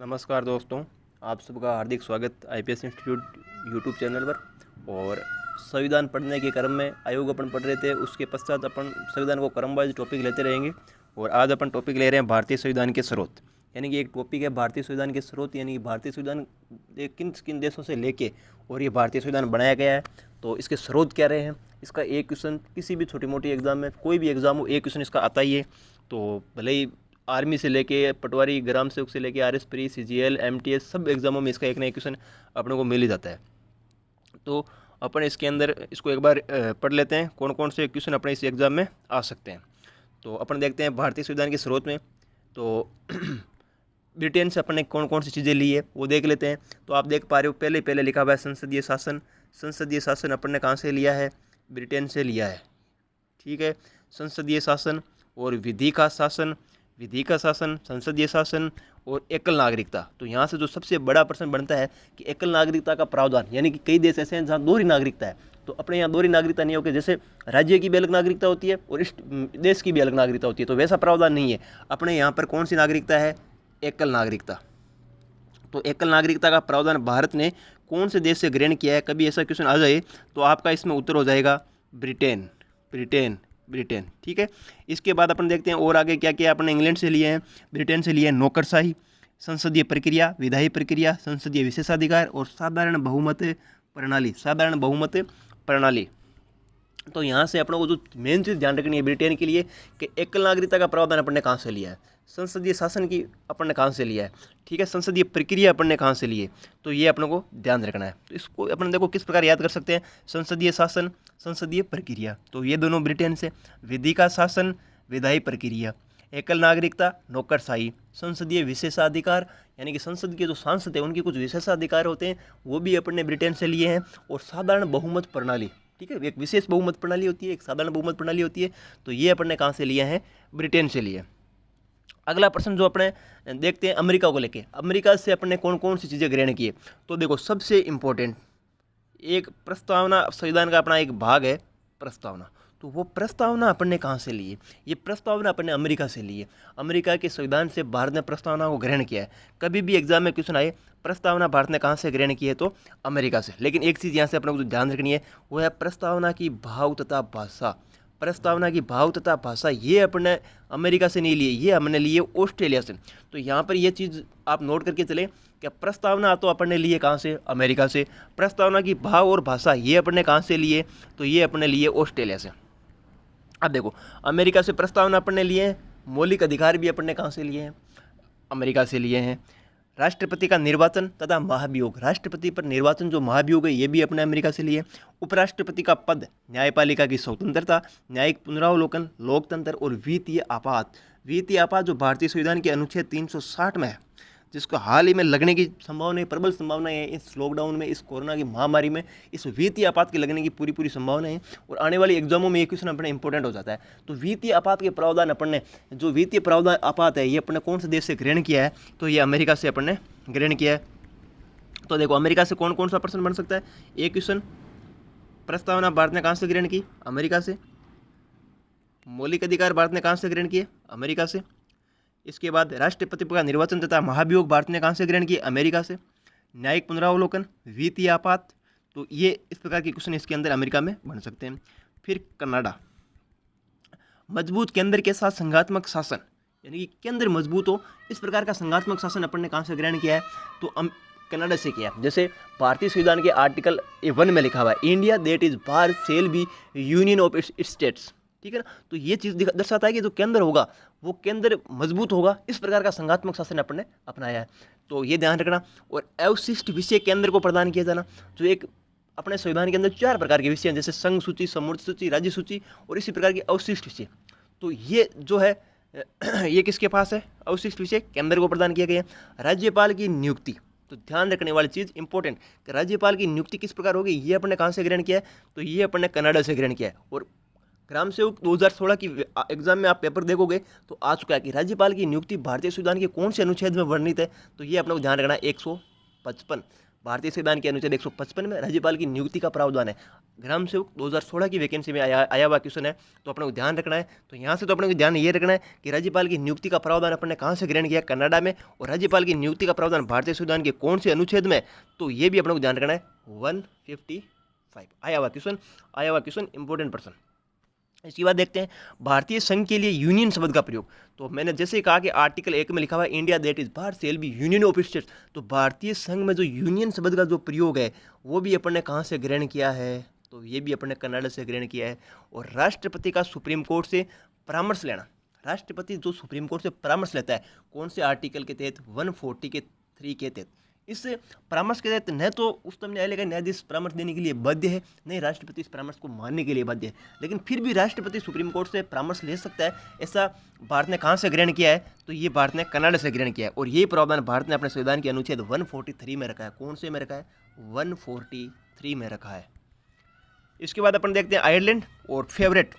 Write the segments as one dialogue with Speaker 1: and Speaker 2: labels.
Speaker 1: नमस्कार दोस्तों, आप सबका हार्दिक स्वागत आईपीएस इंस्टीट्यूट यूट्यूब चैनल पर। और संविधान पढ़ने के क्रम में आयोग अपन पढ़ रहे थे, उसके पश्चात अपन संविधान को क्रमवाइज टॉपिक लेते रहेंगे। और आज अपन टॉपिक ले रहे हैं भारतीय संविधान के स्रोत, यानी कि एक टॉपिक है भारतीय संविधान के स्रोत, यानी कि भारतीय संविधान किन किन देशों से लेके और ये भारतीय संविधान बनाया गया है, तो इसके स्रोत क्या रहे हैं। इसका एक क्वेश्चन किसी भी छोटी मोटी एग्जाम में, कोई भी एग्जाम हो, एक क्वेश्चन इसका आता ही है। तो भले ही आर्मी से लेके पटवारी, ग्राम सेवक से लेके आरएस प्री, सीजीएल, एमटीएस, सब एग्जामों में इसका एक ना एक क्वेश्चन अपने को मिल ही जाता है। तो अपन इसके अंदर इसको एक बार पढ़ लेते हैं, कौन कौन से क्वेश्चन अपने इस एग्जाम में आ सकते हैं। तो अपन देखते हैं भारतीय संविधान के स्रोत में। तो ब्रिटेन से अपन ने कौन कौन सी चीज़ें ली है वो देख लेते हैं। तो आप देख पा रहे हो, पहले लिखा हुआ है संसदीय शासन। संसदीय शासन अपन ने कहाँ से लिया है? ब्रिटेन से लिया है। ठीक है, संसदीय शासन और विधि का शासन, संसदीय शासन और एकल नागरिकता। तो यहाँ से जो सबसे बड़ा प्रश्न बनता है कि एकल नागरिकता का प्रावधान, यानी कि कई देश ऐसे हैं जहाँ दोहरी नागरिकता है। तो अपने यहाँ दोहरी नागरिकता नहीं होगी, जैसे राज्य की भी अलग नागरिकता होती है और इस देश की भी अलग नागरिकता होती है, तो वैसा प्रावधान नहीं है। अपने यहाँ पर कौन सी नागरिकता है? एकल नागरिकता। तो एकल नागरिकता का प्रावधान भारत ने कौन से देश से ग्रहण किया है? कभी ऐसा क्वेश्चन आ जाए तो आपका इसमें उत्तर हो जाएगा ब्रिटेन। ठीक है। इसके बाद अपन देखते हैं और आगे क्या क्या अपन इंग्लैंड से लिए हैं, ब्रिटेन से लिए हैं। नौकरशाही, संसदीय प्रक्रिया, विधायी प्रक्रिया, संसदीय विशेषाधिकार और साधारण बहुमत प्रणाली। तो यहाँ से अपनों को जो मेन चीज़ ध्यान रखनी है ब्रिटेन के लिए कि एकल नागरिकता का प्रावधान अपन ने कहाँ से लिया है, संसदीय शासन की अपन ने कहाँ से लिया है, ठीक है, संसदीय प्रक्रिया अपन ने कहाँ से लिए, तो ये अपनों को ध्यान रखना है। तो इसको अपन देखो किस प्रकार याद कर सकते हैं, संसदीय शासन, संसदीय प्रक्रिया, तो ये दोनों ब्रिटेन से। विधि का शासन, विधायी प्रक्रिया, एकल नागरिकता, नौकरशाही, संसदीय विशेषाधिकार, यानी कि संसद के जो सांसद हैं उनके कुछ विशेषाधिकार होते हैं, वो भी अपन ने ब्रिटेन से लिए हैं। और साधारण बहुमत प्रणाली, ठीक है, एक विशेष बहुमत प्रणाली होती है, एक साधारण बहुमत प्रणाली होती है, तो ये अपन ने कहाँ से लिया है? ब्रिटेन से लिए। अगला प्रश्न जो अपने देखते हैं अमेरिका को लेके, अमेरिका से अपन ने कौन कौन सी चीज़ें ग्रहण की है। तो देखो सबसे इम्पोर्टेंट एक प्रस्तावना, संविधान का अपना एक भाग है प्रस्तावना। तो वो प्रस्तावना अपन ने कहाँ से ली है? ये प्रस्तावना अपन ने अमेरिका से ली है। अमेरिका के संविधान से भारत ने प्रस्तावना को ग्रहण किया है। कभी भी एग्जाम में क्वेश्चन आए प्रस्तावना भारत ने कहाँ से ग्रहण की है, तो अमेरिका से। लेकिन एक चीज़ यहाँ से अपने को जो ध्यान रखनी है वो है प्रस्तावना की भाव तथा भाषा। प्रस्तावना की भाव तथा भाषा ये अपने अमेरिका से नहीं लिए, ये हमने लिए ऑस्ट्रेलिया से। तो यहाँ पर ये चीज़ आप नोट करके चले कि प्रस्तावना तो अपन ने लिए कहाँ से? अमेरिका से। प्रस्तावना की भाव और भाषा ये अपन ने कहाँ से लिए? तो ये अपन ने लिए ऑस्ट्रेलिया से। अब देखो अमेरिका से प्रस्तावना अपन ने लिए हैं, मौलिक अधिकार भी अपन ने कहाँ से लिए हैं? अमेरिका से लिए हैं। राष्ट्रपति का निर्वाचन तथा महाभियोग, राष्ट्रपति पर निर्वाचन जो महाभियोग है ये भी अपने अमेरिका से लिए। उपराष्ट्रपति का पद, न्यायपालिका की स्वतंत्रता, न्यायिक पुनरावलोकन, लोकतंत्र और वित्तीय आपात। वित्तीय आपात जो भारतीय संविधान के अनुच्छेद 360 में है, जिसको हाल ही में लगने की संभावना है, प्रबल संभावना है इस लॉकडाउन में, इस कोरोना की महामारी में, इस वित्तीय आपात के लगने की पूरी संभावना है। और आने वाली एग्जामों में ये क्वेश्चन अपने इंपॉर्टेंट हो जाता है। तो वित्तीय आपात के प्रावधान अपन ने, जो वित्तीय प्रावधान आपात है ये अपन ने कौन से देश से ग्रहण किया है? तो ये अमेरिका से अपन ने ग्रहण किया है। तो देखो अमेरिका से कौन कौन सा प्रश्न बन सकता है? एक क्वेश्चन, प्रस्तावना भारत ने कहाँ से ग्रहण की? अमेरिका से। मौलिक अधिकार भारत ने कहाँ से ग्रहण किए? अमेरिका से। इसके बाद राष्ट्रपति का निर्वाचन तथा महाभियोग भारत ने कहाँ से ग्रहण किए? अमेरिका से। न्यायिक पुनरावलोकन, वित्तीय आपात, तो ये इस प्रकार के क्वेश्चन इसके अंदर अमेरिका में बन सकते हैं। फिर कनाडा, मजबूत केंद्र के साथ संघात्मक शासन, यानी कि केंद्र मजबूत हो, इस प्रकार का संघात्मक शासन अपन ने कहाँ से ग्रहण किया है? तो कनाडा से किया। जैसे भारतीय संविधान के आर्टिकल 1 में लिखा हुआ है, इंडिया दैट इज बार shall be union of its states, ठीक है ना। तो ये चीज़ दर्शाता है कि जो केंद्र होगा वो केंद्र मजबूत होगा, इस प्रकार का संघात्मक शासन अपन ने अपनाया है, तो ये ध्यान रखना। और अवशिष्ट विषय केंद्र को प्रदान किया जाना, जो एक अपने संविधान के अंदर 4 प्रकार के विषय हैं, जैसे संघ सूची, समूर्त सूची, राज्य सूची और इसी प्रकार के अवशिष्ट विषय। तो ये जो है ये किसके पास है? अवशिष्ट विषय केंद्र को प्रदान किया गया। राज्यपाल की नियुक्ति, तो ध्यान रखने वाली चीज़ इंपॉर्टेंट कि राज्यपाल की नियुक्ति किस प्रकार होगी, ये अपन ने कहाँ से ग्रहण किया है? तो ये अपन ने कनाडा से ग्रहण किया है। और ग्राम सेवक 2016 की एग्जाम में आप पेपर देखोगे तो आ चुका है कि राज्यपाल की नियुक्ति भारतीय संविधान के कौन से अनुच्छेद में वर्णित है? तो ये अपने को ध्यान रखना है, 155। भारतीय संविधान के अनुच्छेद 155 में राज्यपाल की नियुक्ति का प्रावधान है। ग्राम सेवक 2016 की वैकेंसी में आया हुआ क्वेश्चन है, तो अपने को ध्यान रखना है। तो यहाँ से तो अपने को ध्यान ये रखना है कि राज्यपाल की नियुक्ति का प्रावधान अपने कहाँ से ग्रहण किया, कनाडा में, और राज्यपाल की नियुक्ति का प्रावधान भारतीय संविधान के कौन से अनुच्छेद में, तो ये भी अपने को ध्यान रखना है। 155 आया हुआ क्वेश्चन, इंपॉर्टेंट पर्सन। इसके बाद देखते हैं भारतीय संघ के लिए यूनियन शब्द का प्रयोग। तो मैंने जैसे ही कहा कि आर्टिकल 1 में लिखा हुआ है India that is Bharat shall be union of states, तो भारतीय संघ में जो यूनियन शब्द का जो प्रयोग है वो भी अपन ने कहाँ से ग्रहण किया है, तो ये भी अपन ने कनाडा से ग्रहण किया है। और राष्ट्रपति का सुप्रीम कोर्ट से परामर्श लेना, राष्ट्रपति जो सुप्रीम कोर्ट से परामर्श लेता है कौन से आर्टिकल के तहत, 143 के तहत। इस परामर्श के तहत न तो उच्चतम न्यायालय का न्यायाधीश परामर्श देने के लिए बाध्य है, नहीं राष्ट्रपति इस परामर्श को मानने के लिए बाध्य है, लेकिन फिर भी राष्ट्रपति सुप्रीम कोर्ट से परामर्श ले सकता है। ऐसा भारत ने कहाँ से ग्रहण किया है, तो ये भारत ने कनाडा से ग्रहण किया है। और ये प्रावधान भारत ने अपने संविधान के अनुच्छेद 143 में रखा है। कौन से में रखा है, 143 में रखा है। इसके बाद अपन देखते हैं आयरलैंड और फेवरेट,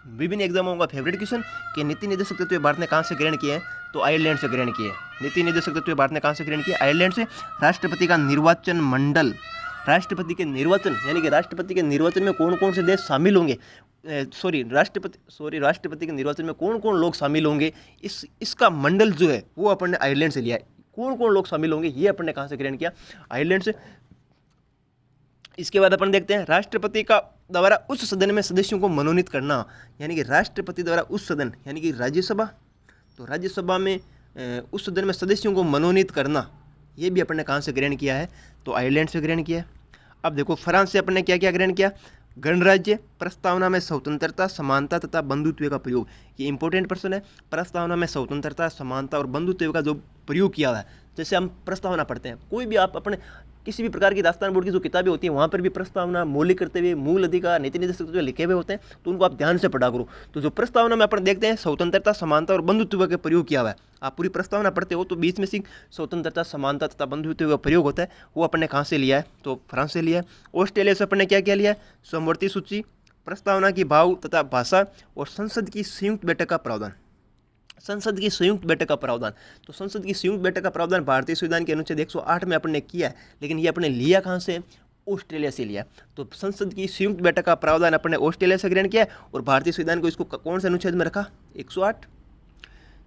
Speaker 1: विभिन्न एग्जामों का फेवरेट क्वेश्चन कि नीति निर्देशक तत्व भारत ने कहाँ से ग्रहण किए हैं, तो आयरलैंड से ग्रहण किए। नीति निर्देशक तत्व भारत ने कहाँ से ग्रहण किया, आयरलैंड से। राष्ट्रपति का निर्वाचन मंडल, राष्ट्रपति के निर्वाचन यानी कि राष्ट्रपति के निर्वाचन में कौन कौन से देश शामिल होंगे, राष्ट्रपति के निर्वाचन में कौन कौन लोग शामिल होंगे, इसका मंडल जो है वो अपन ने आयरलैंड से लिया है। कौन कौन लोग शामिल होंगे ये अपन ने कहाँ से ग्रहण किया, आयरलैंड से। इसके बाद अपन देखते हैं राष्ट्रपति का द्वारा उच्च सदन में सदस्यों को मनोनीत करना, यानी कि राष्ट्रपति द्वारा उच्च सदन यानी कि राज्यसभा, तो राज्यसभा में उस सदन में सदस्यों को मनोनीत करना, ये भी अपन ने कहाँ से ग्रहण किया है, तो आयरलैंड से ग्रहण किया है। अब देखो फ्रांस से अपन ने क्या क्या ग्रहण किया, गणराज्य, प्रस्तावना में स्वतंत्रता, समानता तथा बंधुत्व का प्रयोग। ये इंपॉर्टेंट प्रश्न है। प्रस्तावना में स्वतंत्रता, समानता और बंधुत्व का जो प्रयोग किया हुआ है, जैसे हम प्रस्तावना पढ़ते हैं, कोई भी आप अपने किसी भी प्रकार की दास्तान बोर्ड की जो किताबें होती हैं वहाँ पर भी प्रस्तावना, मौलिक कर्तव्य, मूल अधिकार, नीति निर्देशक जो लिखे हुए होते हैं, तो उनको आप ध्यान से पढ़ा करो। तो जो प्रस्तावना में अपन देखते हैं स्वतंत्रता, समानता और बंधुत्व का प्रयोग किया हुआ है। आप पूरी प्रस्तावना पढ़ते हो तो बीच में से स्वतंत्रता, समानता तथा बंधुत्व का प्रयोग होता है, वो अपन ने कहाँ से लिया है, तो फ्रांस से लिया है। ऑस्ट्रेलिया से अपन ने क्या क्या लिया है, समवर्ती सूची, प्रस्तावना की भाव तथा भाषा और संसद की संयुक्त बैठक का प्रावधान। संसद की संयुक्त बैठक का प्रावधान, तो संसद की संयुक्त बैठक का प्रावधान भारतीय संविधान के अनुच्छेद 108 में अपन ने किया है, लेकिन ये अपने लिया कहाँ से, ऑस्ट्रेलिया से लिया। तो संसद की संयुक्त बैठक का प्रावधान अपन ने ऑस्ट्रेलिया से ग्रहण किया और भारतीय संविधान को इसको कौन से अनुच्छेद में रखा, 108।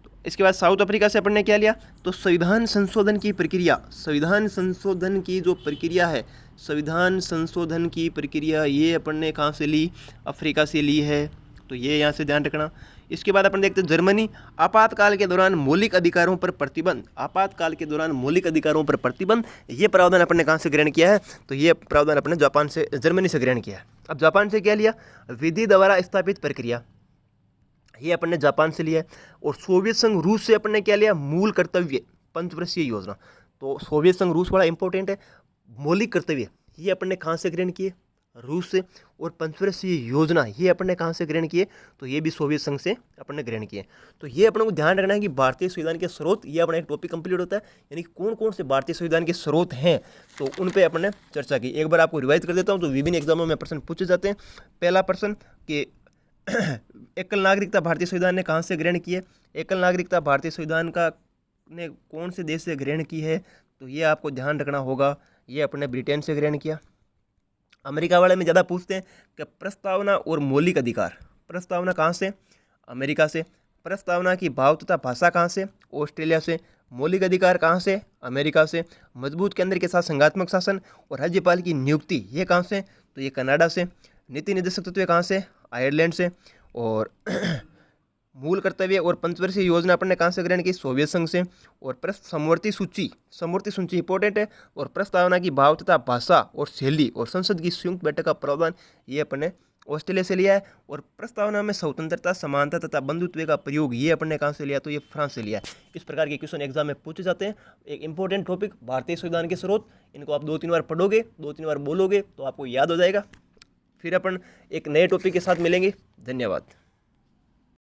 Speaker 1: तो इसके बाद साउथ अफ्रीका से अपन ने क्या लिया, तो संविधान संशोधन की प्रक्रिया, संविधान संशोधन की जो प्रक्रिया है, संविधान संशोधन की प्रक्रिया ये अपन ने कहाँ से ली, अफ्रीका से ली है, तो ये यहाँ से ध्यान रखना। इसके बाद अपन देखते हैं जर्मनी, आपातकाल के दौरान मौलिक अधिकारों पर प्रतिबंध, आपातकाल के दौरान मौलिक अधिकारों पर प्रतिबंध, ये प्रावधान अपन ने कहाँ से ग्रहण किया है, तो ये प्रावधान अपन ने जापान से, जर्मनी से ग्रहण किया है। अब जापान से क्या लिया, विधि द्वारा स्थापित प्रक्रिया, ये अपन ने जापान से लिया है। और सोवियत संघ रूस से अपन ने क्या लिया, मूल कर्तव्य पंचवर्षीय योजना। तो सोवियत संघ रूस बड़ा इंपॉर्टेंट है। मौलिक कर्तव्य ये अपन ने कहाँ से ग्रहण किए, रूस से। और पंचवर्षीय योजना ये अपन ने कहाँ से ग्रहण किए, तो ये भी सोवियत संघ से अपन ने ग्रहण किए। तो ये अपन को ध्यान रखना है कि भारतीय संविधान के स्रोत, ये अपना एक टॉपिक कंप्लीट होता है, यानी कि कौन कौन से भारतीय संविधान के स्रोत हैं, तो उन पे अपन ने चर्चा की। एक बार आपको रिवाइज कर देता हूँ, तो विभिन्न एग्जामों में प्रश्न पूछे जाते हैं। पहला प्रश्न कि एकल नागरिकता भारतीय संविधान ने कहाँ से ग्रहण की है, एकल नागरिकता भारतीय संविधान का ने कौन से देश से ग्रहण की है, तो ये आपको ध्यान रखना होगा, ये अपने ब्रिटेन से ग्रहण किया। अमेरिका वाले में ज़्यादा पूछते हैं कि प्रस्तावना और मौलिक अधिकार, प्रस्तावना कहाँ से, अमेरिका से। प्रस्तावना की भाव तथा भाषा कहाँ से, ऑस्ट्रेलिया से। मौलिक अधिकार कहाँ से, अमेरिका से। मजबूत केंद्र के साथ संघात्मक शासन और राज्यपाल की नियुक्ति ये कहाँ से, तो ये कनाडा से। नीति निर्देशक तत्व कहाँ से, आयरलैंड से। और मूल कर्तव्य और पंचवर्षीय योजना अपन ने कहाँ से ग्रहण की, सोवियत संघ से। और समवर्ती सूची, समवर्ती सूची इंपॉर्टेंट है। और प्रस्तावना की भाव तथा भाषा और शैली और संसद की संयुक्त बैठक का प्रावधान ये अपन ने ऑस्ट्रेलिया से लिया है। और प्रस्तावना में स्वतंत्रता, समानता तथा बंधुत्व का प्रयोग ये अपन ने कहाँ से लिया, तो ये फ्रांस से लिया है। इस प्रकार के क्वेश्चन एग्जाम में पूछे जाते हैं। एक इंपॉर्टेंट टॉपिक भारतीय संविधान के स्रोत, इनको आप 2-3 बार पढ़ोगे, 2-3 बार बोलोगे तो आपको याद हो जाएगा। फिर अपन एक नए टॉपिक के साथ मिलेंगे। धन्यवाद।